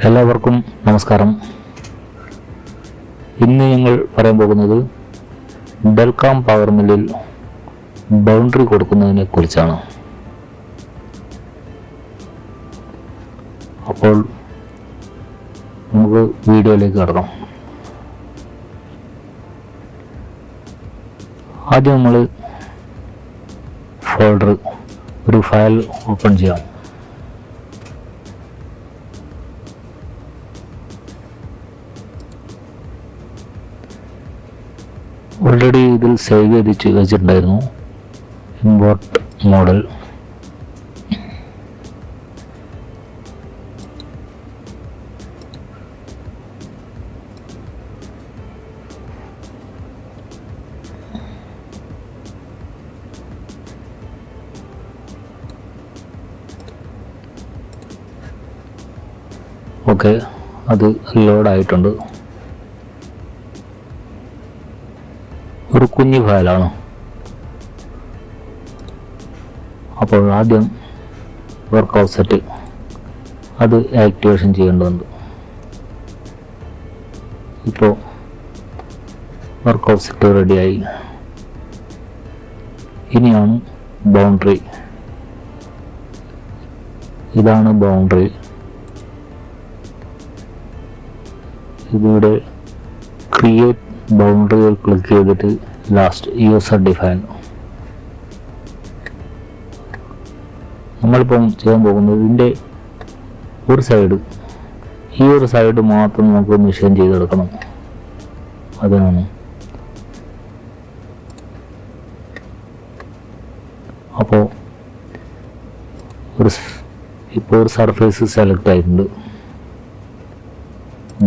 എല്ലാവർക്കും നമസ്കാരം. ഇന്ന് ഞങ്ങൾ പറയാൻ പോകുന്നത് ഡെൽകാം പവർ മില്ലിൽ ബൗണ്ടറി കൊടുക്കുന്നതിനെ കുറിച്ചാണ്. അപ്പോൾ നമുക്ക് വീഡിയോയിലേക്ക് കടക്കാം. ആദ്യം നമ്മൾ ഒരു ഫയൽ ഓപ്പൺ ചെയ്യാം. ഓൾറെഡി ഇതിൽ സേവ് ചെയ്ത് വെച്ചിട്ടുണ്ടായിരുന്നു. Import model. ഓക്കെ, അത് ലോഡായിട്ടുണ്ട്. ഒരു കുഞ്ഞു ഫയലാണ്. അപ്പോൾ ആദ്യം വർക്ക് ഓഫ്സെറ്റ് അത് ആക്ടിവേഷൻ ചെയ്യേണ്ടതുണ്ട്. ഇപ്പോൾ വർക്ക് ഓഫ്സെറ്റ് റെഡിയായി. ഇനിയാണ് ബൗണ്ടറി. ഇതാണ് ബൗണ്ടറി. ഇതിവിടെ ക്രിയേറ്റ് ബൗണ്ടറികൾ ക്ലിക്ക് ചെയ്തിട്ട് ലാസ്റ്റ് യൂസർ ഡിഫൈൻ. നമ്മളിപ്പം ചെയ്യാൻ പോകുന്നത് ഇതിൻ്റെ ഒരു സൈഡ് മാത്രം നമുക്ക് മെഷീൻ ചെയ്തെടുക്കണം. അതിനാണ്. അപ്പോൾ ഇപ്പോൾ ഒരു സർഫേസ് സെലക്ട് ആയിട്ടുണ്ട്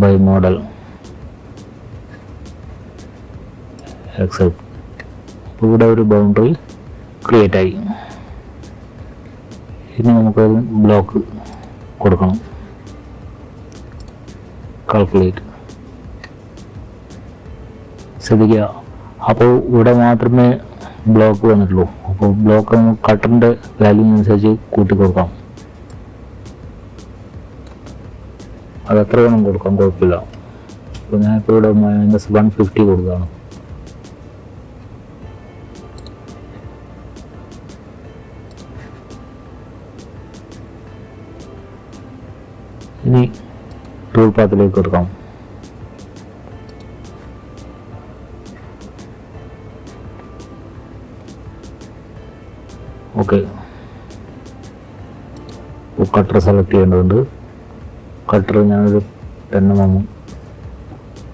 ബൈ മോഡൽ. അക്സെപ്റ്റ്. അപ്പോൾ ഇവിടെ ഒരു ബൗണ്ടറി ക്രിയേറ്റ് ആയി. ഇനി നമുക്കത് ബ്ലോക്ക് കൊടുക്കണം. കാൽക്കുലേറ്റ്. ശ്രദ്ധിക്കുക, അപ്പോൾ ഇവിടെ മാത്രമേ ബ്ലോക്ക് വന്നിട്ടുള്ളൂ. അപ്പോൾ ബ്ലോക്ക് നമുക്ക് കട്ടറിൻ്റെ വാല്യൂ അനുസരിച്ച് കൂട്ടി കൊടുക്കാം. അത് എത്ര വേണം കൊടുക്കാം, കുഴപ്പമില്ല. അപ്പോൾ ഞാനിപ്പോൾ ഇവിടെ -150 കൊടുക്കുകയാണ്. ഇനി ടൂൾ പാത്തിലേക്ക് കൊടുക്കാം. ഓക്കെ, കട്ടർ സെലക്ട് ചെയ്യേണ്ടതുണ്ട്. കട്ടർ ഞാനൊരു 10 mm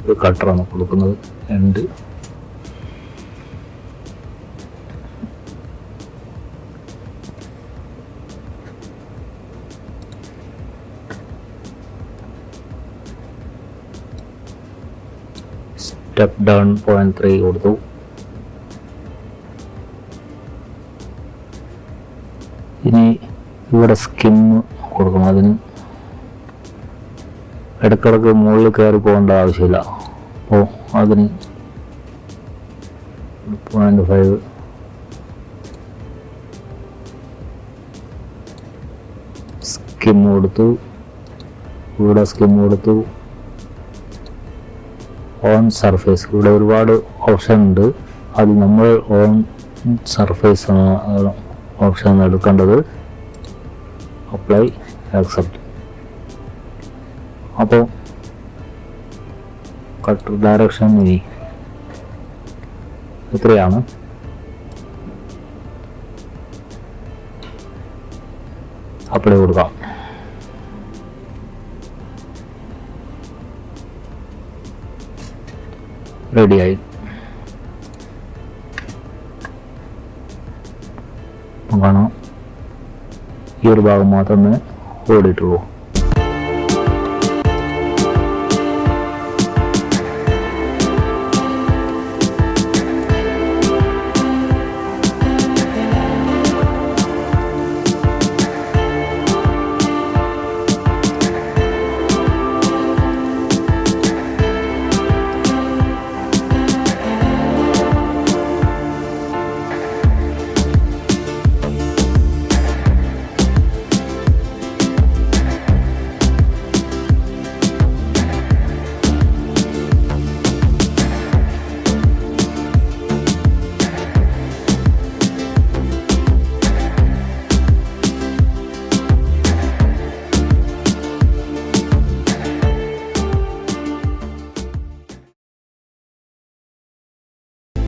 ഒരു കട്ടറാണ് കൊടുക്കുന്നത്. എൻഡ്. സ്റ്റെപ്പ് ഡൗൺ 0.3 കൊടുത്തു. ഇനി ഇവിടെ സ്കിം കൊടുക്കണം. അതിന് ഇടക്കിടക്ക് മുകളിൽ കയറി പോകേണ്ട ആവശ്യമില്ല. അപ്പോൾ അതിന് 0.5 സ്കിം കൊടുത്തു. ഇവിടെ സ്കിം കൊടുത്തു. On surface. ഇവിടെ ഒരുപാട് ഓപ്ഷൻ ഉണ്ട്. അത് നമ്മൾ ഓൺ സർഫേസ് ഓപ്ഷൻ എടുക്കേണ്ടത്. Apply, accept. അപ്പോൾ കട്ടർ ഡയറക്ഷൻ ഇനി ഇത്രയാണ്. അപ്ലൈ കൊടുക്കാം. റെഡിയായി. കാണാം, ഈ ഒരു ഭാഗം മാത്രമേ ഓടിയിട്ടുള്ളൂ.